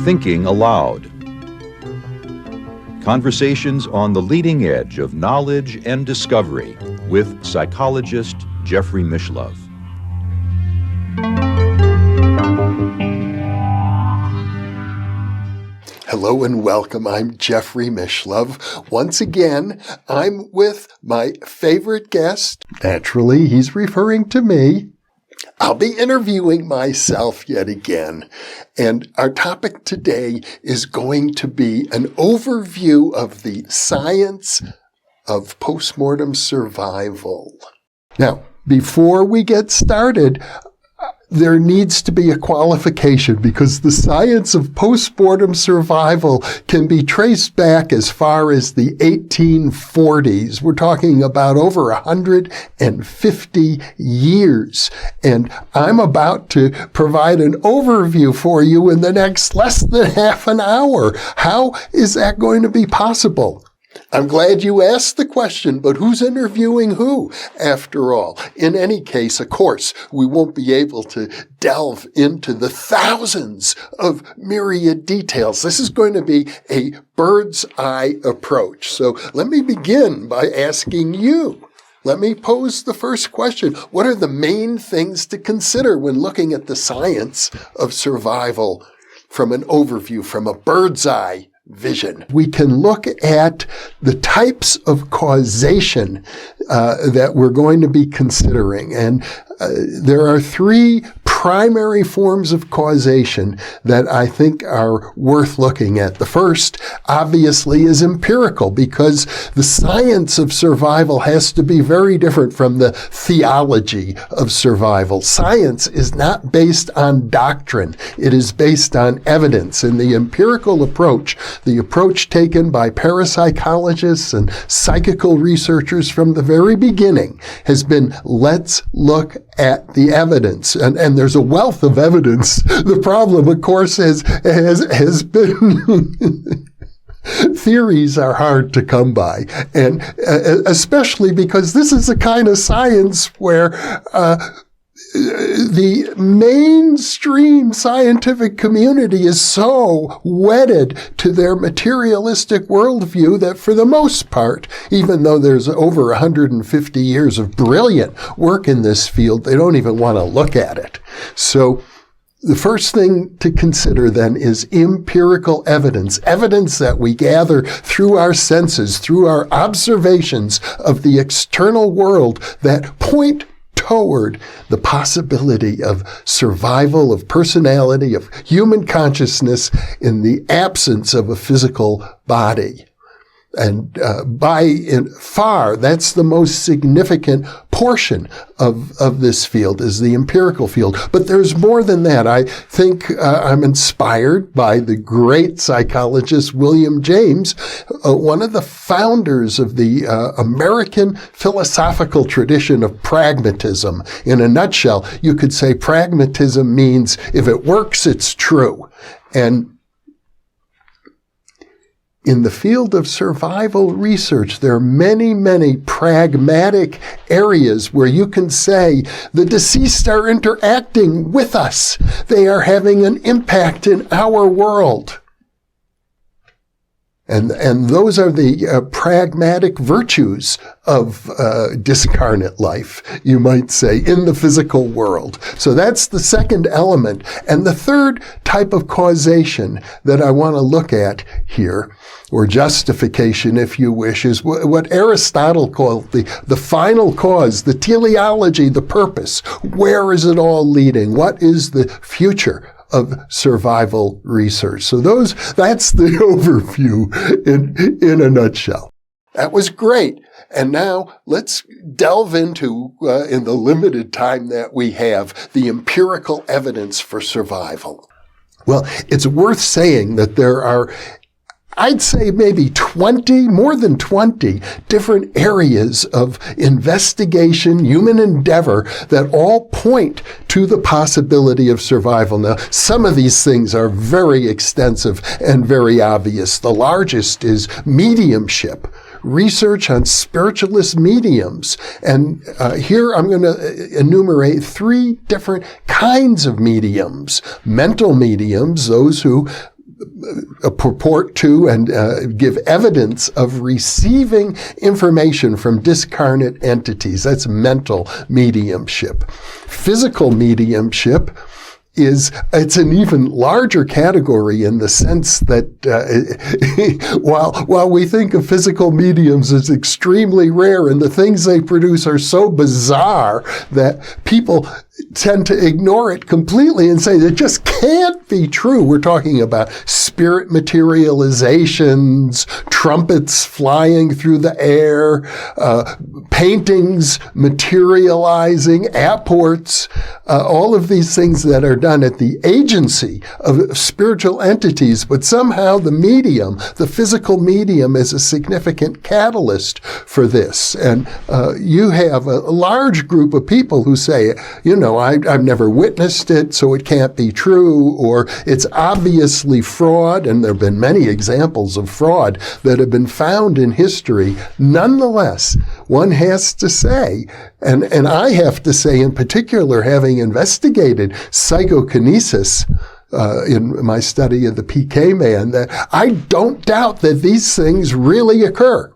Thinking Aloud. Conversations on the leading edge of knowledge and discovery with psychologist Jeffrey Mishlove. Hello and welcome. I'm Jeffrey Mishlove. Once again, I'm with my favorite guest. Naturally, he's referring to me. I'll be interviewing myself yet again. And our topic today is going to be an overview of the science of postmortem survival. Now, before we get started, there needs to be a qualification because the science of postmortem survival can be traced back as far as the 1840s. We're talking about over 150 years. And I'm about to provide an overview for you in the next less than half an hour. How is that going to be possible? I'm glad you asked the question, but who's interviewing who, after all? In any case, of course, we won't be able to delve into the thousands of myriad details. This is going to be a bird's eye approach. So let me begin by asking you. Let me pose the first question. What are the main things to consider when looking at the science of survival from an overview, from a bird's eye vision? We can look at the types of causation that we're going to be considering. And there are three primary forms of causation that I think are worth looking at. The first, obviously, is empirical, because the science of survival has to be very different from the theology of survival. Science is not based on doctrine. It is based on evidence. And the empirical approach, the approach taken by parapsychologists and psychical researchers from the very beginning, has been, let's look at the evidence. And there's a wealth of evidence. The problem, of course, has been theories are hard to come by. And especially because this is a kind of science where the mainstream scientific community is so wedded to their materialistic worldview that for the most part, even though there's over 150 years of brilliant work in this field, they don't even want to look at it. So the first thing to consider then is empirical evidence, evidence that we gather through our senses, through our observations of the external world that point toward the possibility of survival, of personality, of human consciousness in the absence of a physical body. And by far, that's the most significant portion of this field, is the empirical field. But there's more than that. I think I'm inspired by the great psychologist William James, one of the founders of the American philosophical tradition of pragmatism. In a nutshell, you could say pragmatism means if it works, it's true. And in the field of survival research, there are many, many pragmatic areas where you can say the deceased are interacting with us. They are having an impact in our world. And those are the pragmatic virtues of discarnate life, you might say, in the physical world. So that's the second element. And the third type of causation that I want to look at here, or justification, if you wish, is what Aristotle called the final cause, the teleology, the purpose. Where is it all leading? What is the future of survival research? So that's the overview in a nutshell. That was great. And now let's delve into, in the limited time that we have, the empirical evidence for survival. Well, it's worth saying that there are, I'd say maybe 20, more than 20 different areas of investigation, human endeavor that all point to the possibility of survival. Now, some of these things are very extensive and very obvious. The largest is mediumship research on spiritualist mediums. And here I'm going to enumerate 3 different kinds of mediums. Mental mediums, those who purport to and give evidence of receiving information from discarnate entities. That's mental mediumship. Physical mediumship it's an even larger category in the sense that while we think of physical mediums as extremely rare and the things they produce are so bizarre that people tend to ignore it completely and say it just can't be true. We're talking about spirit materializations, trumpets flying through the air, paintings materializing, apports, all of these things that are done at the agency of spiritual entities, but somehow the medium, the physical medium, is a significant catalyst for this. And you have a large group of people who say, I've never witnessed it, so it can't be true, or it's obviously fraud, and there have been many examples of fraud that have been found in history. Nonetheless, one has to say, and I have to say in particular, having investigated psychokinesis in my study of the PK man, that I don't doubt that these things really occur.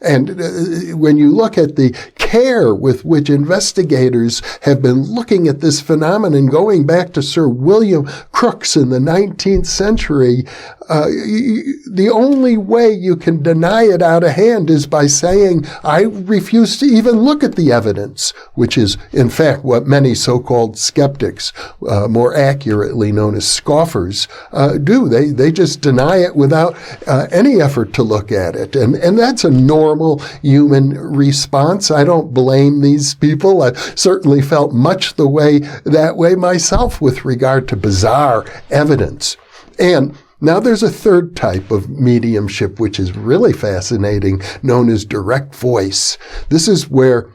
And when you look at the care with which investigators have been looking at this phenomenon going back to Sir William Crookes in the 19th century, the only way you can deny it out of hand is by saying, I refuse to even look at the evidence, which is, in fact, what many so-called skeptics, more accurately known as scoffers, do. They just deny it without any effort to look at it. And that's a normal human response. I don't blame these people. I certainly felt much that way myself with regard to bizarre evidence. And now there's a third type of mediumship, which is really fascinating, known as direct voice. This is where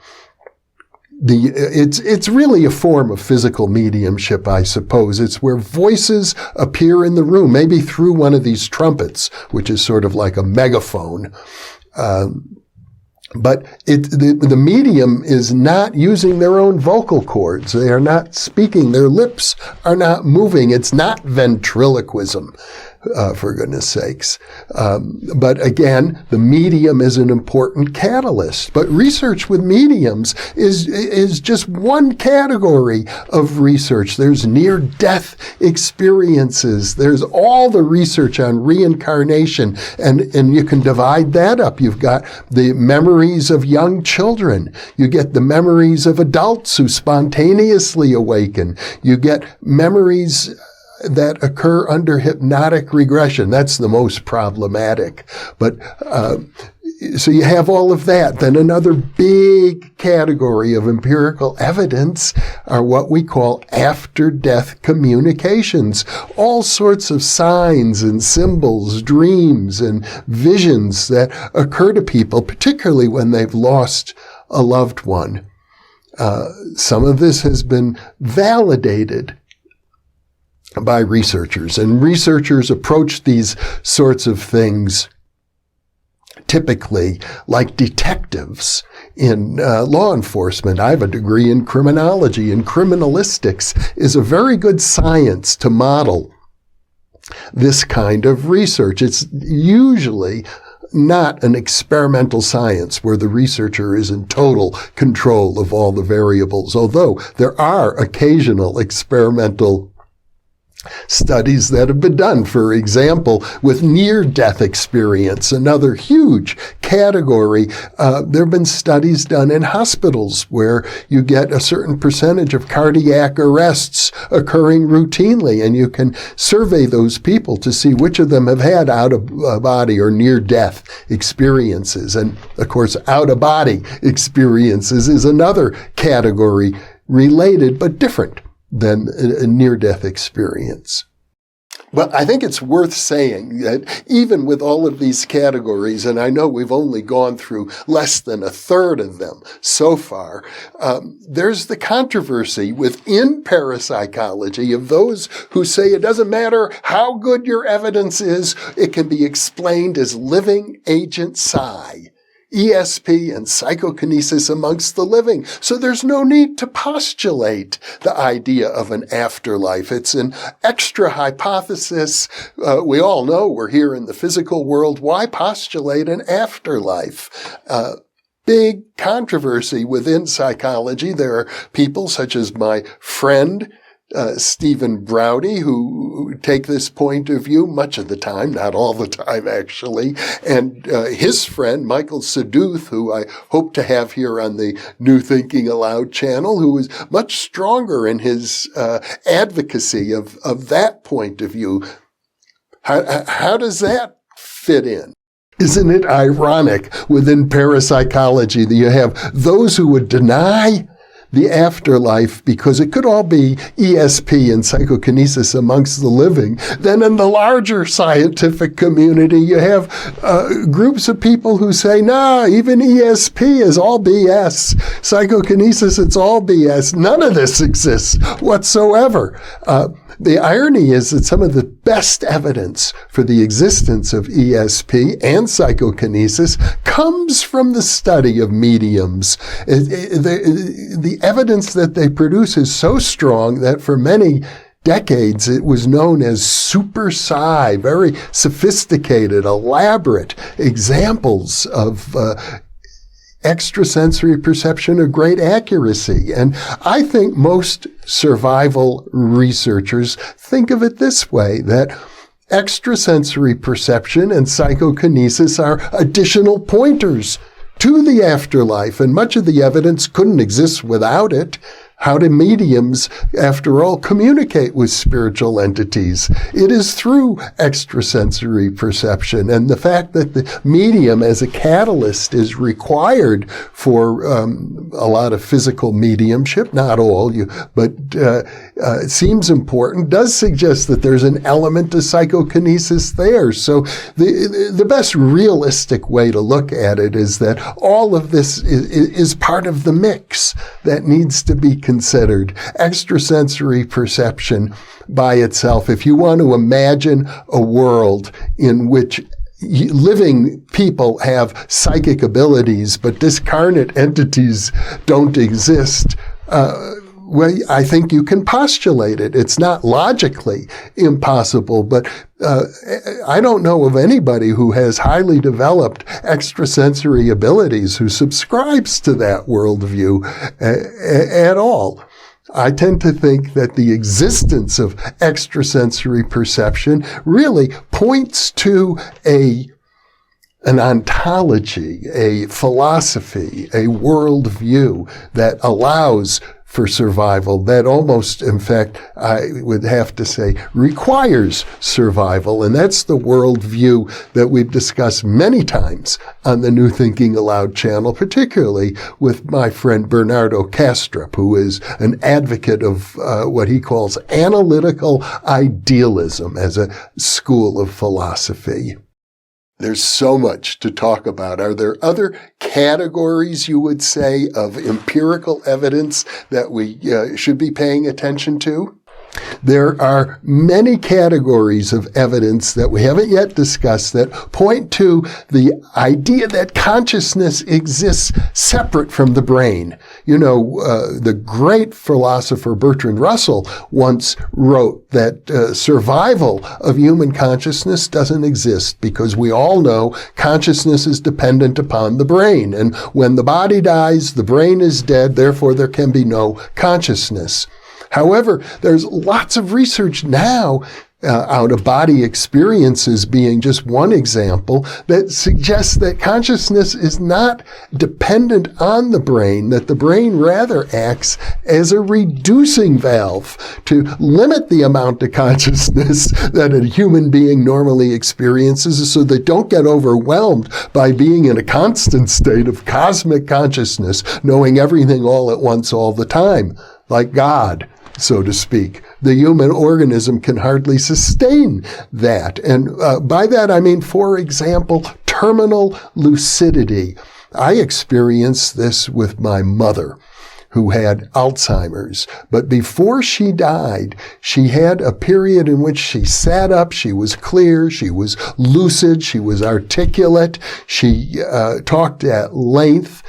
it's really a form of physical mediumship, I suppose. It's where voices appear in the room, maybe through one of these trumpets, which is sort of like a megaphone. But the medium is not using their own vocal cords. They are not speaking. Their lips are not moving. It's not ventriloquism, for goodness sakes. But again, the medium is an important catalyst. But research with mediums is just one category of research. There's near-death experiences. There's all the research on reincarnation, and you can divide that up. You've got the memories of young children. You get the memories of adults who spontaneously awaken. You get memories that occur under hypnotic regression. That's the most problematic. But so you have all of that. Then another big category of empirical evidence are what we call after-death communications. All sorts of signs and symbols, dreams and visions that occur to people, particularly when they've lost a loved one. Some of this has been validated by researchers, and researchers approach these sorts of things typically like detectives in law enforcement. I have a degree in criminology, and criminalistics is a very good science to model this kind of research. It's usually not an experimental science where the researcher is in total control of all the variables, although there are occasional experimental studies that have been done, for example, with near-death experience, another huge category. There have been studies done in hospitals where you get a certain percentage of cardiac arrests occurring routinely, and you can survey those people to see which of them have had out-of-body or near-death experiences. And, of course, out-of-body experiences is another category related but different than a near-death experience. Well, I think it's worth saying that even with all of these categories, and I know we've only gone through less than a third of them so far, there's the controversy within parapsychology of those who say it doesn't matter how good your evidence is, it can be explained as living agent psi. ESP and psychokinesis amongst the living. So there's no need to postulate the idea of an afterlife. It's an extra hypothesis. We all know we're here in the physical world. Why postulate an afterlife? Big controversy within psychology. There are people such as my friend, Stephen Browdy, who take this point of view much of the time, not all the time actually, and his friend Michael Saduth, who I hope to have here on the New Thinking Aloud channel, who is much stronger in his advocacy of that point of view. How does that fit in? Isn't it ironic within parapsychology that you have those who would deny the afterlife because it could all be ESP and psychokinesis amongst the living? Then in the larger scientific community, you have groups of people who say, nah, even ESP is all BS. Psychokinesis, it's all BS. None of this exists whatsoever. The irony is that some of the best evidence for the existence of ESP and psychokinesis comes from the study of mediums. The evidence that they produce is so strong that for many decades it was known as Super-Psi, very sophisticated, elaborate examples of extrasensory perception of great accuracy. And I think most survival researchers think of it this way, that extrasensory perception and psychokinesis are additional pointers to the afterlife, and much of the evidence couldn't exist without it. How do mediums, after all, communicate with spiritual entities? It is through extrasensory perception, and the fact that the medium as a catalyst is required for a lot of physical mediumship, not all, but it seems important, does suggest that there's an element of psychokinesis there. So the best realistic way to look at it is that all of this is part of the mix that needs to be considered. Extrasensory perception by itself, if you want to imagine a world in which living people have psychic abilities, but discarnate entities don't exist, well, I think you can postulate it. It's not logically impossible, but I don't know of anybody who has highly developed extrasensory abilities who subscribes to that worldview at all. I tend to think that the existence of extrasensory perception really points to an ontology, a philosophy, a worldview that allows for survival, that almost, in fact, I would have to say, requires survival. And that's the worldview that we've discussed many times on the New Thinking Aloud channel, particularly with my friend Bernardo Kastrup, who is an advocate of what he calls analytical idealism as a school of philosophy. There's so much to talk about. Are there other categories, you would say, of empirical evidence that we should be paying attention to? There are many categories of evidence that we haven't yet discussed that point to the idea that consciousness exists separate from the brain. You know, the great philosopher Bertrand Russell once wrote that survival of human consciousness doesn't exist because we all know consciousness is dependent upon the brain. And when the body dies, the brain is dead, therefore there can be no consciousness. However, there's lots of research now, out-of-body experiences being just one example, that suggests that consciousness is not dependent on the brain, that the brain rather acts as a reducing valve to limit the amount of consciousness that a human being normally experiences so they don't get overwhelmed by being in a constant state of cosmic consciousness, knowing everything all at once all the time, like God, so to speak. The human organism can hardly sustain that. And by that I mean, for example, terminal lucidity. I experienced this with my mother, who had Alzheimer's. But before she died, she had a period in which she sat up, she was clear, she was lucid, she was articulate, she talked at length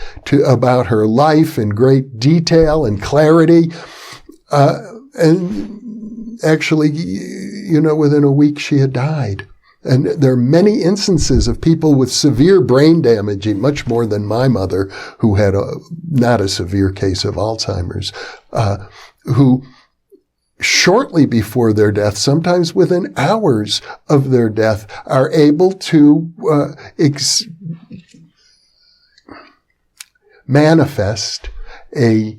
about her life in great detail and clarity. And actually, within a week she had died. And there are many instances of people with severe brain damage, much more than my mother, who had not a severe case of Alzheimer's, who shortly before their death, sometimes within hours of their death, are able to manifest a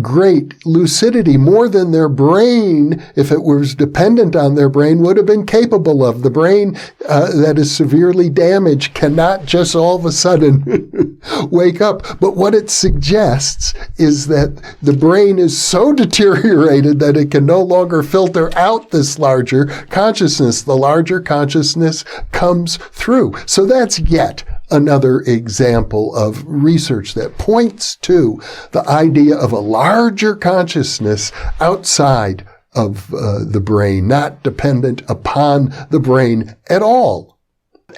great lucidity, more than their brain, if it was dependent on their brain, would have been capable of. The brain that is severely damaged cannot just all of a sudden wake up. But what it suggests is that the brain is so deteriorated that it can no longer filter out this larger consciousness. The larger consciousness comes through. So that's yet another example of research that points to the idea of a larger consciousness outside of the brain, not dependent upon the brain at all.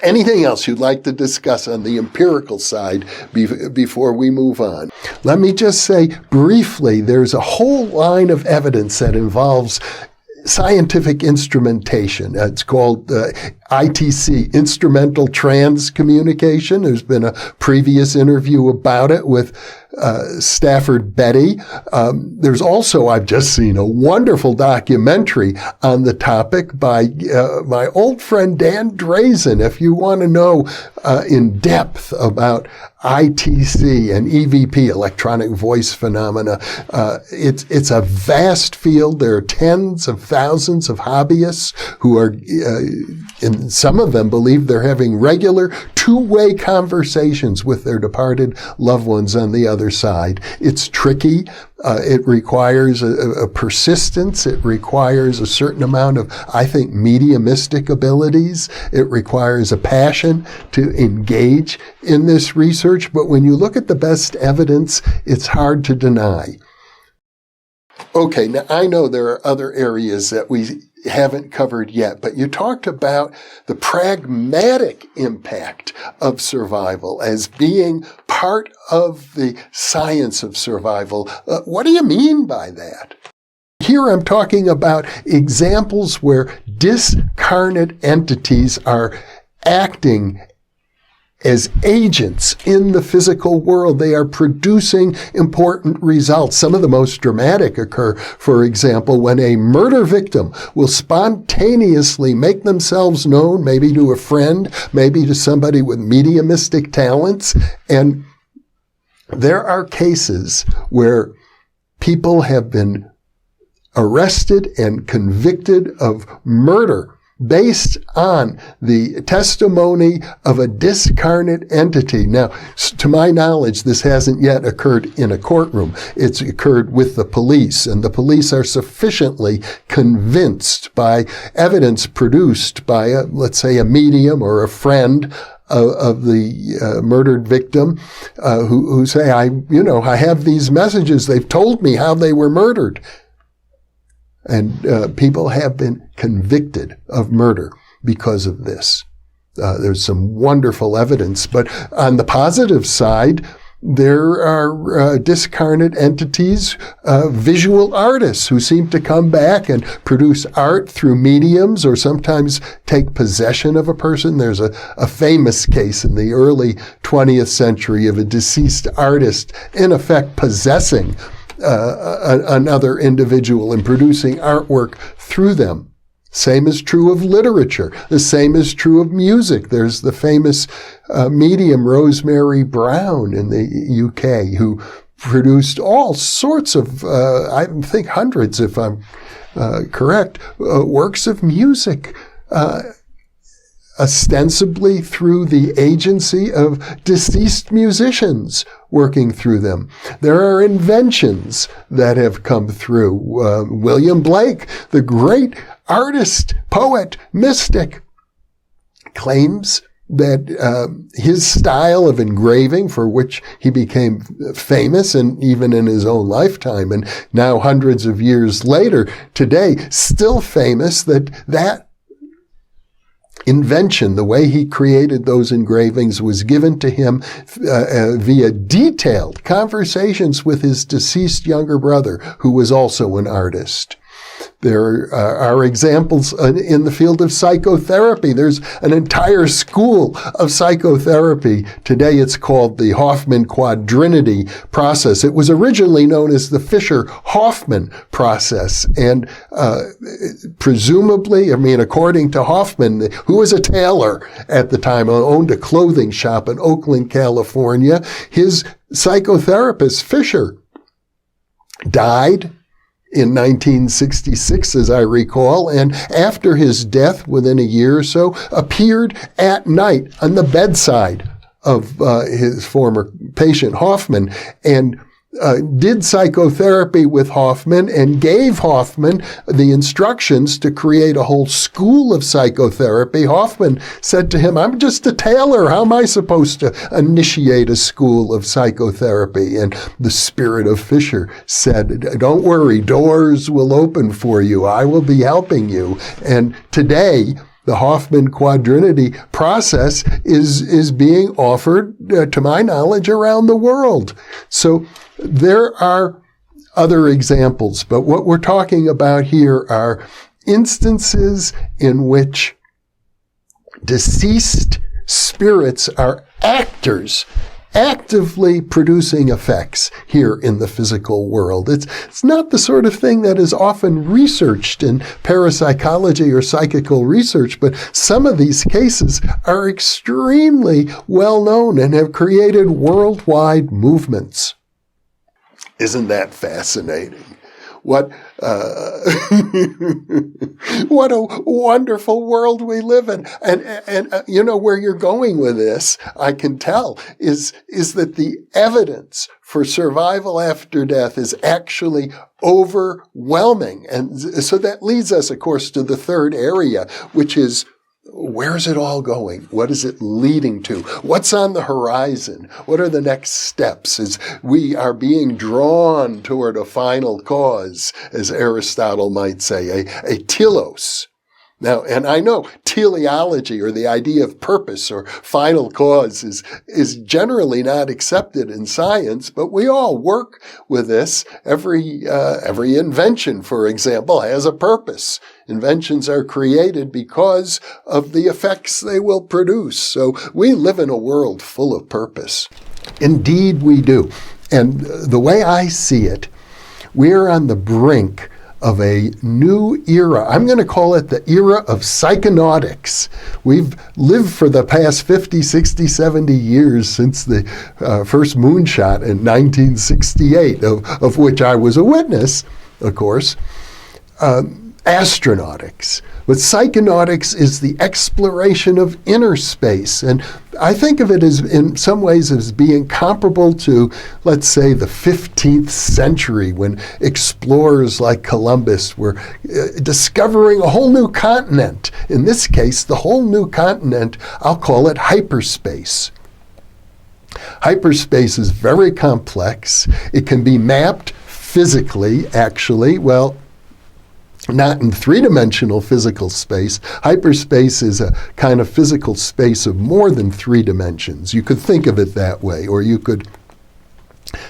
Anything else you'd like to discuss on the empirical side before we move on? Let me just say briefly, there's a whole line of evidence that involves scientific instrumentation. It's called ITC, Instrumental Transcommunication. There's been a previous interview about it with Stafford Betty. There's also, I've just seen a wonderful documentary on the topic by my old friend Dan Drazen. If you want to know in depth about ITC and EVP, electronic voice phenomena, it's a vast field. There are tens of thousands of hobbyists who are, and some of them believe they're having regular two-way conversations with their departed loved ones on the other side. It's tricky. It requires a persistence. It requires a certain amount of, I think, mediumistic abilities. It requires a passion to engage in this research. But when you look at the best evidence, it's hard to deny. Okay, now I know there are other areas that we haven't covered yet, but you talked about the pragmatic impact of survival as being part of the science of survival. What do you mean by that? Here I'm talking about examples where discarnate entities are acting as agents in the physical world. They are producing important results. Some of the most dramatic occur, for example, when a murder victim will spontaneously make themselves known, maybe to a friend, maybe to somebody with mediumistic talents. And there are cases where people have been arrested and convicted of murder based on the testimony of a discarnate entity. Now, to my knowledge, this hasn't yet occurred in a courtroom. It's occurred with the police, and the police are sufficiently convinced by evidence produced by, let's say, a medium or a friend of the murdered victim, who say, I have these messages. They've told me how they were murdered. And people have been convicted of murder because of this. There's some wonderful evidence. But on the positive side, there are discarnate entities, visual artists who seem to come back and produce art through mediums or sometimes take possession of a person. There's a famous case in the early 20th century of a deceased artist in effect possessing another individual and producing artwork through them. Same is true of literature. The same is true of music. There's the famous medium Rosemary Brown in the UK who produced all sorts of, I think hundreds, if I'm correct, works of music, ostensibly through the agency of deceased musicians working through them. There are inventions that have come through. William Blake, the great artist, poet, mystic, claims that his style of engraving, for which he became famous, and even in his own lifetime, and now hundreds of years later, today, still famous, that invention, the way he created those engravings, was given to him via detailed conversations with his deceased younger brother, who was also an artist. There are examples in the field of psychotherapy. There's an entire school of psychotherapy. Today it's called the Hoffman quadrinity process. It was originally known as the Fischer-Hoffman process. And presumably, according to Hoffman, who was a tailor at the time, owned a clothing shop in Oakland, California, his psychotherapist, Fischer, died in 1966, as I recall, and after his death, within a year or so, appeared at night on the bedside of his former patient, Hoffman, and did psychotherapy with Hoffman and gave Hoffman the instructions to create a whole school of psychotherapy. Hoffman said to him, "I'm just a tailor. How am I supposed to initiate a school of psychotherapy?" And the spirit of Fischer said, "Don't worry, doors will open for you. I will be helping you." And today, the Hoffman quadrinity process is being offered, to my knowledge, around the world. So there are other examples, but what we're talking about here are instances in which deceased spirits are actors, actively producing effects here in the physical world. It's not the sort of thing that is often researched in parapsychology or psychical research, but some of these cases are extremely well known and have created worldwide movements. Isn't that fascinating? What what a wonderful world we live in. And you know where you're going with this, I can tell, is that the evidence for survival after death is actually overwhelming. And so that leads us, of course, to the third area, which is, where's it all going? What is it leading to? What's on the horizon? What are the next steps as we are being drawn toward a final cause, as Aristotle might say, a telos? Now, and I know teleology, or the idea of purpose or final cause, is generally not accepted in science, but we all work with this. Every invention, for example, has a purpose. Inventions are created because of the effects they will produce. So we live in a world full of purpose. Indeed, we do. And the way I see it, we're on the brink of a new era. I'm going to call it the era of psychonautics. We've lived for the past 50, 60, 70 years since the first moonshot in 1968, of which I was a witness, of course. Astronautics. But psychonautics is the exploration of inner space. And I think of it as, in some ways, as being comparable to, let's say, the 15th century, when explorers like Columbus were discovering a whole new continent. In this case, the whole new continent, I'll call it hyperspace. Hyperspace is very complex. It can be mapped physically, actually. Well, not in three-dimensional physical space. Hyperspace is a kind of physical space of more than 3 dimensions. You could think of it that way, or you could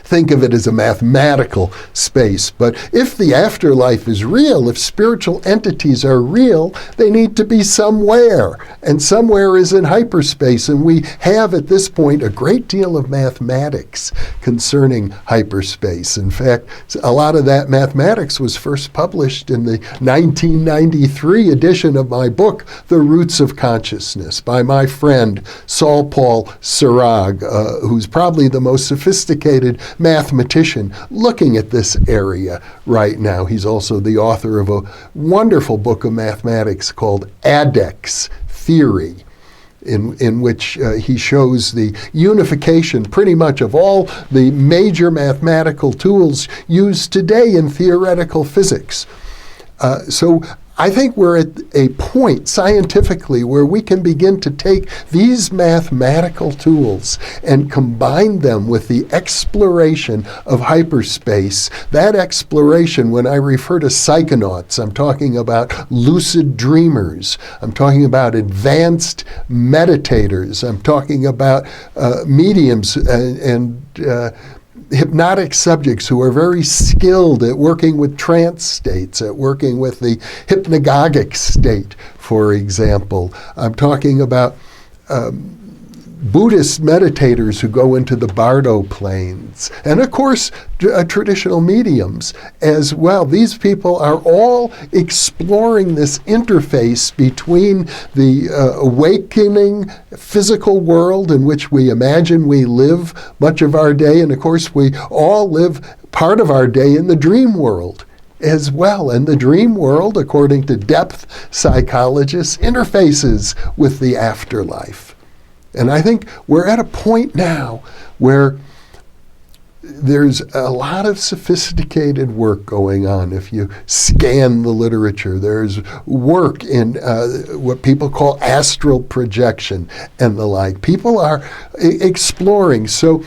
think of it as a mathematical space. But if the afterlife is real, if spiritual entities are real, they need to be somewhere. And somewhere is in hyperspace. And we have at this point a great deal of mathematics concerning hyperspace. In fact, a lot of that mathematics was first published in the 1993 edition of my book, The Roots of Consciousness, by my friend Saul-Paul, who's probably the most sophisticated mathematician looking at this area right now. He's also the author of a wonderful book of mathematics called ADEX Theory, in which he shows the unification pretty much of all the major mathematical tools used today in theoretical physics. So I think we're at a point scientifically where we can begin to take these mathematical tools and combine them with the exploration of hyperspace. That exploration, when I refer to psychonauts, I'm talking about lucid dreamers. I'm talking about advanced meditators. I'm talking about mediums and hypnotic subjects who are very skilled at working with trance states, at working with the hypnagogic state, for example. I'm talking about Buddhist meditators who go into the Bardo planes, and of course traditional mediums as well. These people are all exploring this interface between the awakening physical world in which we imagine we live much of our day, and of course we all live part of our day in the dream world as well. And the dream world, according to depth psychologists, interfaces with the afterlife. And I think we're at a point now where there's a lot of sophisticated work going on. If you scan the literature, there's work in what people call astral projection and the like. People are exploring. So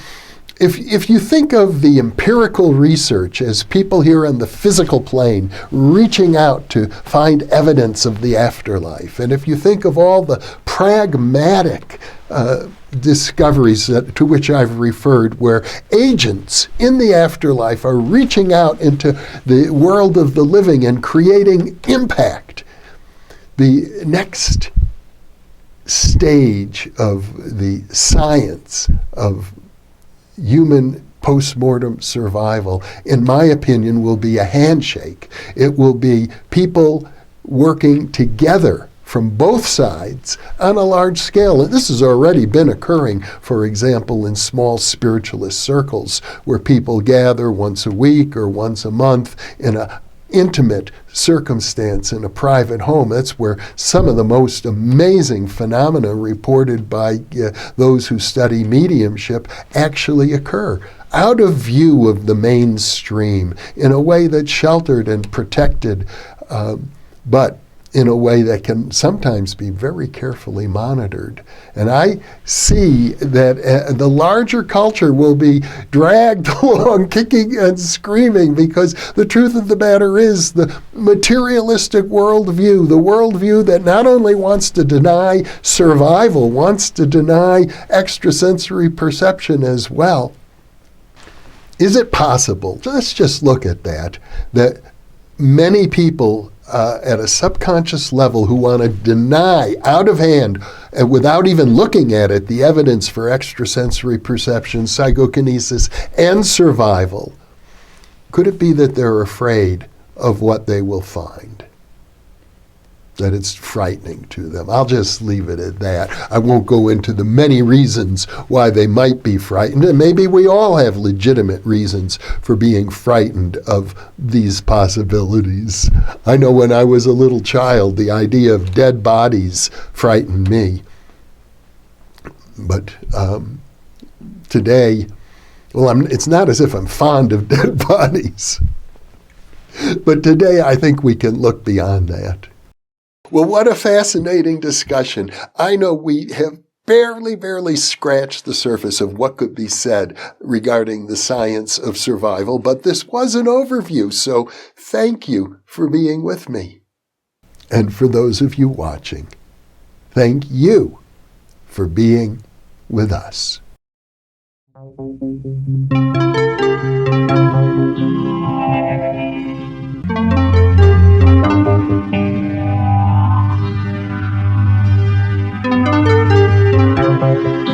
if you think of the empirical research as people here on the physical plane reaching out to find evidence of the afterlife, and if you think of all the pragmatic discoveries to which I've referred, where agents in the afterlife are reaching out into the world of the living and creating impact, the next stage of the science of human postmortem survival, in my opinion, will be a handshake. It will be people working together from both sides on a large scale. And this has already been occurring, for example, in small spiritualist circles where people gather once a week or once a month in an intimate circumstance in a private home. That's where some of the most amazing phenomena reported by those who study mediumship actually occur, out of view of the mainstream, in a way that's sheltered and protected, but in a way that can sometimes be very carefully monitored. And I see that the larger culture will be dragged along kicking and screaming, because the truth of the matter is the materialistic worldview, the worldview that not only wants to deny survival, wants to deny extrasensory perception as well. Is it possible, let's just look at that many people at a subconscious level who want to deny out of hand, and without even looking at it, the evidence for extrasensory perception, psychokinesis, and survival, could it be that they're afraid of what they will find? That it's frightening to them? I'll just leave it at that. I won't go into the many reasons why they might be frightened, and maybe we all have legitimate reasons for being frightened of these possibilities. I know when I was a little child, the idea of dead bodies frightened me. But today, well, it's not as if I'm fond of dead bodies. But today I think we can look beyond that. Well, what a fascinating discussion. I know we have barely scratched the surface of what could be said regarding the science of survival, but this was an overview, so thank you for being with me. And for those of you watching, thank you for being with us. Thank you.